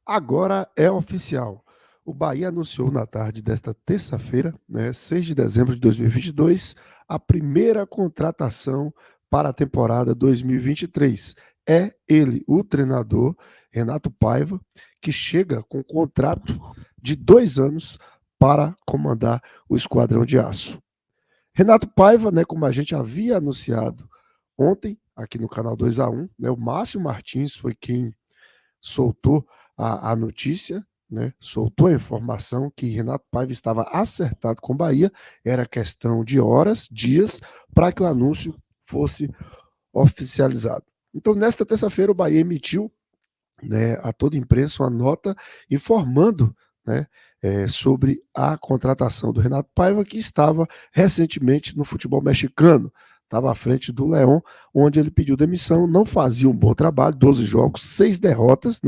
Agora é oficial. O Bahia anunciou na tarde desta terça-feira, 6 de dezembro de 2022, a primeira contratação para a temporada 2023. É ele, o treinador Renato Paiva, que chega com contrato de 2 anos para comandar o Esquadrão de Aço. Renato Paiva, como a gente havia anunciado ontem, aqui no canal 2A1, o Márcio Martins foi quem soltou a notícia, soltou a informação que Renato Paiva estava acertado com Bahia, era questão de horas, dias, para que o anúncio fosse oficializado. Então, nesta terça-feira, o Bahia emitiu a toda a imprensa uma nota informando sobre a contratação do Renato Paiva, que estava recentemente no futebol mexicano, estava à frente do León, onde ele pediu demissão, não fazia um bom trabalho, 12 jogos, 6 derrotas,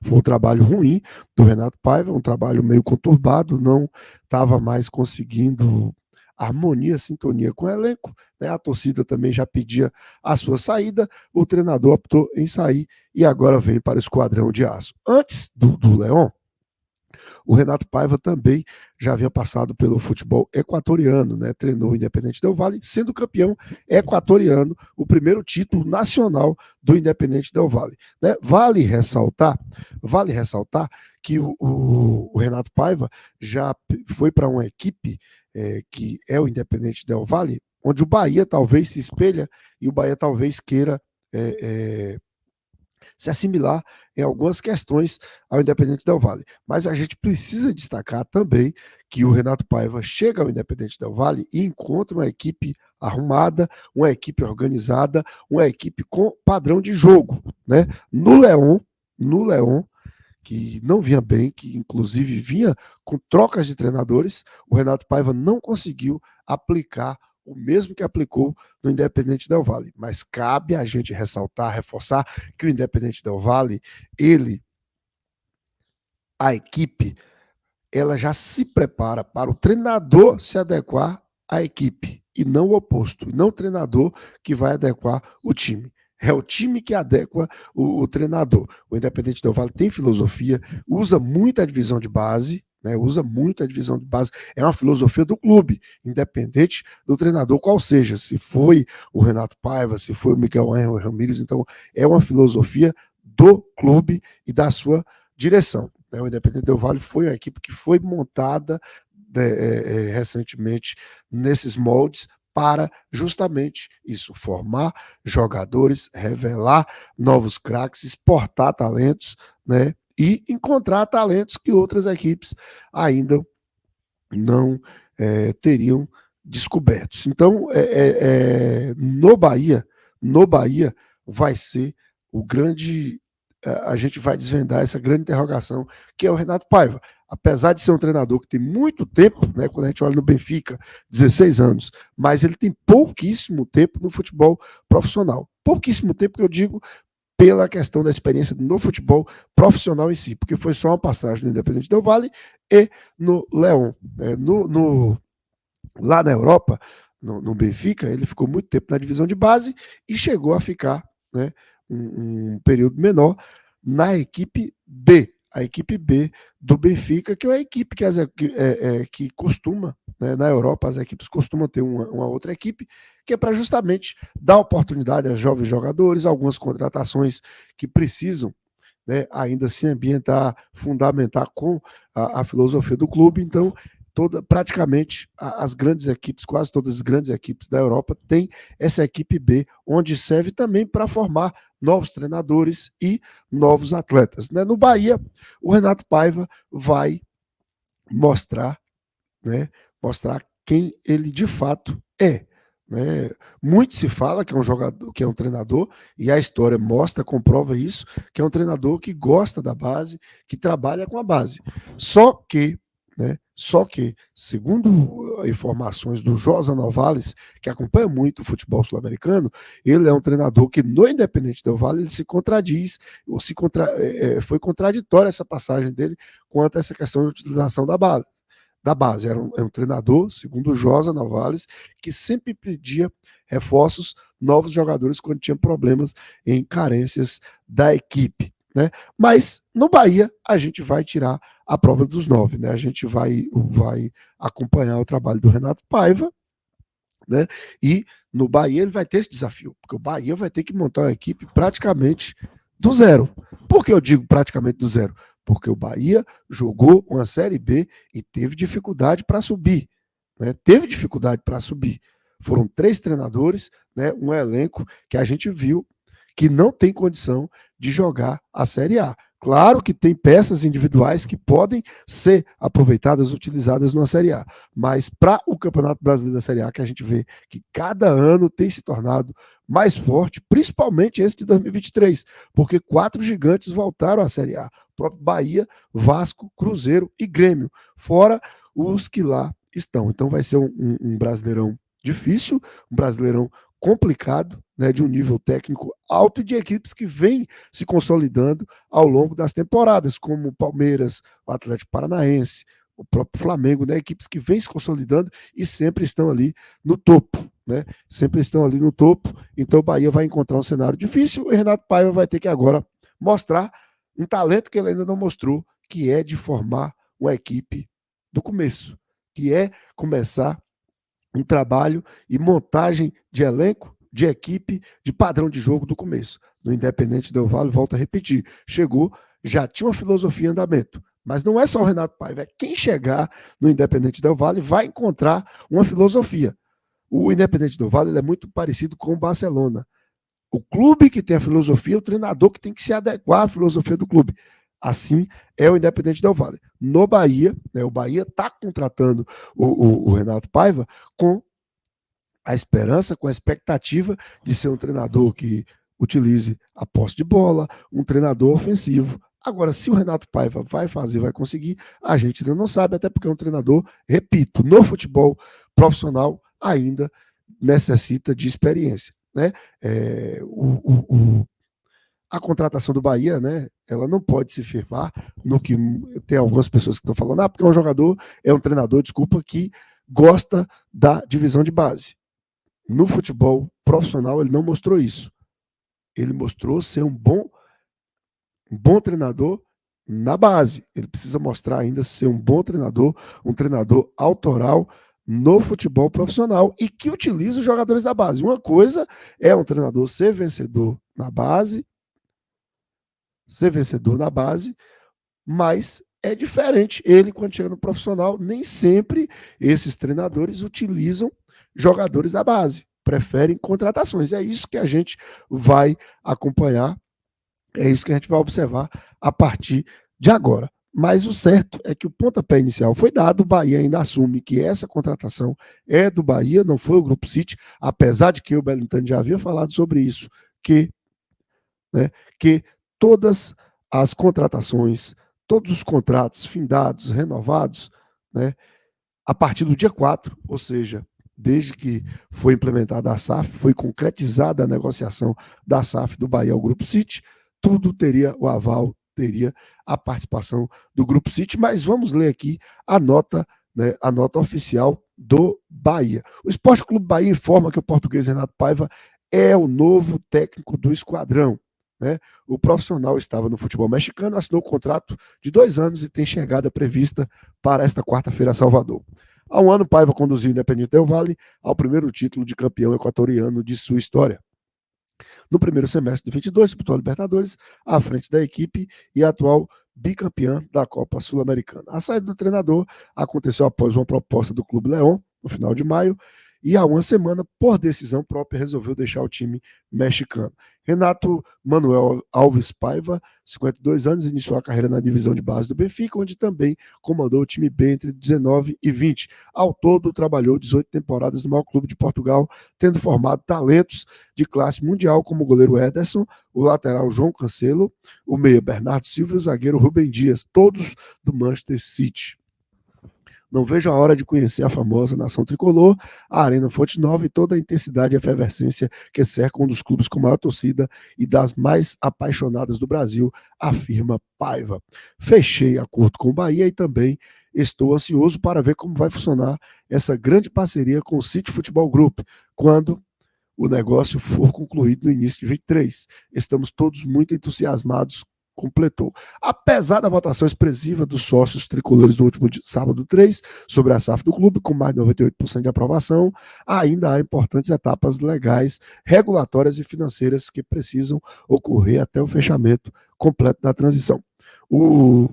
foi um trabalho ruim do Renato Paiva, um trabalho meio conturbado, não estava mais conseguindo harmonia, sintonia com o elenco, a torcida também já pedia a sua saída, o treinador optou em sair e agora vem para o Esquadrão de Aço. Antes do León, o Renato Paiva também já havia passado pelo futebol equatoriano, treinou o Independente Del Valle, sendo campeão equatoriano, o primeiro título nacional do Independente Del Valle. Vale ressaltar que o Renato Paiva já foi para uma equipe que é o Independente Del Valle, onde o Bahia talvez se espelha e o Bahia talvez queira se assimilar em algumas questões ao Independente Del Valle. Mas a gente precisa destacar também que o Renato Paiva chega ao Independente Del Valle e encontra uma equipe arrumada, uma equipe organizada, uma equipe com padrão de jogo. No León, que não vinha bem, que inclusive vinha com trocas de treinadores, o Renato Paiva não conseguiu aplicar o mesmo que aplicou no Independente Del Valle. Mas cabe a gente ressaltar, reforçar que o Independente Del Valle, a equipe, ela já se prepara para o treinador se adequar à equipe, e não o oposto, não o treinador que vai adequar o time. É o time que adequa o treinador. O Independente Del Valle tem filosofia, usa muito a divisão de base, usa muito a divisão de base, é uma filosofia do clube, independente do treinador qual seja, se foi o Renato Paiva, se foi o Miguel Ángel Ramírez, então é uma filosofia do clube e da sua direção. O Independente Del Valle foi uma equipe que foi montada recentemente nesses moldes para justamente isso, formar jogadores, revelar novos craques, exportar talentos, e encontrar talentos que outras equipes ainda não teriam descobertos. Então, no Bahia vai ser o grande, a gente vai desvendar essa grande interrogação, que é o Renato Paiva. Apesar de ser um treinador que tem muito tempo, quando a gente olha no Benfica, 16 anos, mas ele tem pouquíssimo tempo no futebol profissional. Pouquíssimo tempo que eu digo pela questão da experiência no futebol profissional em si, porque foi só uma passagem no Independente Del Valle e no León. Lá na Europa, no Benfica, ele ficou muito tempo na divisão de base e chegou a ficar um período menor na equipe B, a equipe B do Benfica, que é a equipe que costuma, na Europa, as equipes costumam ter uma outra equipe, que é para justamente dar oportunidade a jovens jogadores, algumas contratações que precisam ainda se ambientar, fundamentar com a filosofia do clube. Então, praticamente as grandes equipes, quase todas as grandes equipes da Europa têm essa equipe B, onde serve também para formar novos treinadores e novos atletas. No Bahia, o Renato Paiva vai mostrar quem ele de fato é. Muito se fala que é um jogador, que é um treinador, e a história mostra, comprova isso, que é um treinador que gosta da base, que trabalha com a base. Só que, segundo informações do Josa Novales, que acompanha muito o futebol sul-americano, ele é um treinador que no Independente Del Valle ele se contradiz, foi contraditória essa passagem dele quanto a essa questão de utilização da base. Era um treinador, segundo o Josa Novales, que sempre pedia reforços, novos jogadores, quando tinha problemas em carências da equipe. né? Mas no Bahia a gente vai tirar a prova dos 9, né? A gente vai acompanhar o trabalho do Renato Paiva, né? E no Bahia ele vai ter esse desafio, porque o Bahia vai ter que montar uma equipe praticamente do zero. Por que eu digo praticamente do zero? Porque o Bahia jogou uma Série B e teve dificuldade para subir, né? Teve dificuldade para subir. Foram 3 treinadores, né? Um elenco que a gente viu que não tem condição de jogar a Série A. Claro que tem peças individuais que podem ser aproveitadas, utilizadas numa Série A, mas para o Campeonato Brasileiro da Série A, que a gente vê que cada ano tem se tornado mais forte, principalmente esse de 2023, porque 4 gigantes voltaram à Série A, o próprio Bahia, Vasco, Cruzeiro e Grêmio, fora os que lá estão. Então vai ser um Brasileirão difícil, um Brasileirão complicado, né, de um nível técnico alto e de equipes que vêm se consolidando ao longo das temporadas, como o Palmeiras, o Atlético Paranaense, o próprio Flamengo, né, equipes que vêm se consolidando e sempre estão ali no topo, né, sempre estão ali no topo. Então o Bahia vai encontrar um cenário difícil e Renato Paiva vai ter que agora mostrar um talento que ele ainda não mostrou, que é de formar uma equipe do começo, que é começar um trabalho e montagem de elenco, de equipe, de padrão de jogo do começo. No Independente Del Valle, volto a repetir, chegou, já tinha uma filosofia em andamento. Mas não é só o Renato Paiva, é quem chegar no Independente Del Valle vai encontrar uma filosofia. O Independente Del Valle é muito parecido com o Barcelona. O clube que tem a filosofia, o treinador que tem que se adequar à filosofia do clube. Assim é o Independente Del Valle. No Bahia, né, o Bahia está contratando o Renato Paiva com a esperança, com a expectativa de ser um treinador que utilize a posse de bola, um treinador ofensivo. Agora, se o Renato Paiva vai fazer, vai conseguir, a gente ainda não sabe, até porque é um treinador, repito, no futebol profissional ainda necessita de experiência. Né? A contratação do Bahia, né, ela não pode se firmar no que tem algumas pessoas que estão falando, porque é um jogador, é um treinador, desculpa, que gosta da divisão de base. No futebol profissional, ele não mostrou isso. Ele mostrou ser um bom treinador na base. Ele precisa mostrar ainda ser um bom treinador, um treinador autoral no futebol profissional e que utiliza os jogadores da base. Uma coisa é um treinador ser vencedor na base, mas é diferente. Ele, quando chega no profissional, nem sempre esses treinadores utilizam jogadores da base, preferem contratações. É isso que a gente vai acompanhar, é isso que a gente vai observar a partir de agora. Mas o certo é que o pontapé inicial foi dado, o Bahia ainda assume que essa contratação é do Bahia, não foi o Grupo City, apesar de que o Belintani já havia falado sobre isso, que todas as contratações, todos os contratos findados, renovados, né, a partir do dia 4, ou seja, desde que foi implementada a SAF, foi concretizada a negociação da SAF do Bahia ao Grupo City, tudo teria o aval, teria a participação do Grupo City, mas vamos ler aqui a nota, né, a nota oficial do Bahia. O Esporte Clube Bahia informa que o português Renato Paiva é o novo técnico do esquadrão. Né? O profissional estava no futebol mexicano, assinou um contrato de 2 anos e tem chegada prevista para esta quarta-feira a Salvador. Há um ano, Paiva conduziu o Independente Del Valle ao primeiro título de campeão equatoriano de sua história. No primeiro semestre de 22, disputou a Libertadores à frente da equipe e atual bicampeã da Copa Sul-Americana. A saída do treinador aconteceu após uma proposta do Clube León, no final de maio, e há uma semana, por decisão própria, resolveu deixar o time mexicano. Renato Manuel Alves Paiva, 52 anos, iniciou a carreira na divisão de base do Benfica, onde também comandou o time B entre 19 e 20. Ao todo, trabalhou 18 temporadas no maior clube de Portugal, tendo formado talentos de classe mundial, como o goleiro Ederson, o lateral João Cancelo, o meia Bernardo Silva e o zagueiro Rubem Dias, todos do Manchester City. Não vejo a hora de conhecer a famosa nação tricolor, a Arena Fonte Nova e toda a intensidade e efervescência que cerca um dos clubes com maior torcida e das mais apaixonadas do Brasil, afirma Paiva. Fechei acordo com o Bahia e também estou ansioso para ver como vai funcionar essa grande parceria com o City Futebol Group, quando o negócio for concluído no início de 23. Estamos todos muito entusiasmados completou. Apesar da votação expressiva dos sócios tricolores no último sábado 3 sobre a SAF do clube, com mais de 98% de aprovação, ainda há importantes etapas legais, regulatórias e financeiras que precisam ocorrer até o fechamento completo da transição. O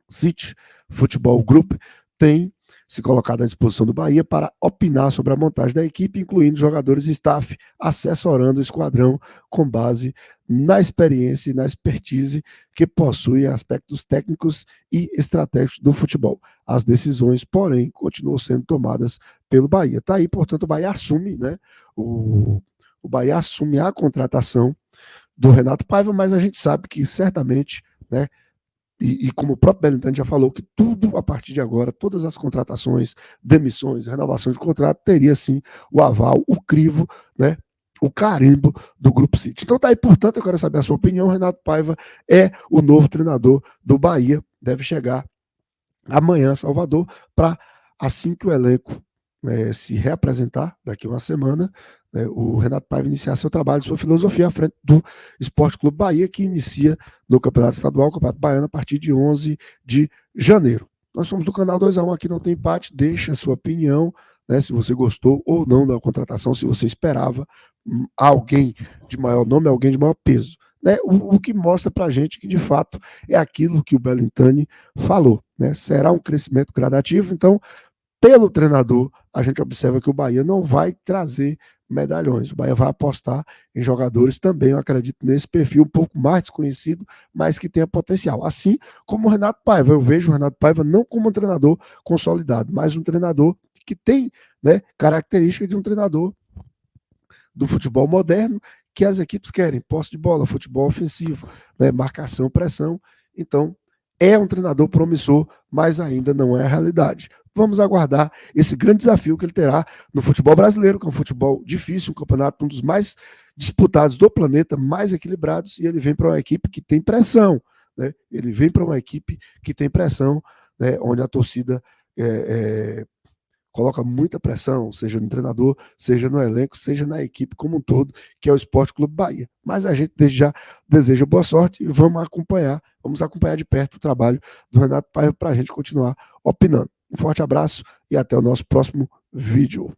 City Futebol Group tem se colocado à disposição do Bahia para opinar sobre a montagem da equipe, incluindo jogadores e staff, assessorando o esquadrão com base na experiência e na expertise que possui em aspectos técnicos e estratégicos do futebol. As decisões, porém, continuam sendo tomadas pelo Bahia. Está aí, portanto, o Bahia assume, né? O Bahia assume a contratação do Renato Paiva, mas a gente sabe que certamente, né? E como o próprio Belintani já falou, que tudo a partir de agora, todas as contratações, demissões, renovação de contrato, teria sim o aval, o crivo, né, o carimbo do Grupo City. Então tá aí, portanto, eu quero saber a sua opinião. Renato Paiva é o novo treinador do Bahia, deve chegar amanhã a Salvador, para assim que o elenco se reapresentar, daqui a uma semana, o Renato Paiva iniciar seu trabalho, sua filosofia à frente do Esporte Clube Bahia, que inicia no Campeonato Estadual, o Campeonato Baiano, a partir de 11 de janeiro. Nós somos do canal 2x1, aqui não tem empate, deixa a sua opinião, né, se você gostou ou não da contratação, se você esperava alguém de maior nome, alguém de maior peso. Né, o que mostra para a gente que, de fato, é aquilo que o Belintani falou. Né, será um crescimento gradativo, então, pelo treinador, a gente observa que o Bahia não vai trazer medalhões. O Bahia vai apostar em jogadores também, eu acredito, nesse perfil um pouco mais desconhecido, mas que tenha potencial. Assim como o Renato Paiva. Eu vejo o Renato Paiva não como um treinador consolidado, mas um treinador que tem, né, característica de um treinador do futebol moderno, que as equipes querem: posse de bola, futebol ofensivo, né, marcação, pressão. Então, é um treinador promissor, mas ainda não é a realidade. Vamos aguardar esse grande desafio que ele terá no futebol brasileiro, que é um futebol difícil, um campeonato um dos mais disputados do planeta, mais equilibrados, e ele vem para uma equipe que tem pressão. Né? Ele vem para uma equipe que tem pressão, né, onde a torcida coloca muita pressão, seja no treinador, seja no elenco, seja na equipe como um todo, que é o Esporte Clube Bahia. Mas a gente desde já deseja boa sorte e vamos acompanhar de perto o trabalho do Renato Paiva para a gente continuar opinando. Um forte abraço e até o nosso próximo vídeo.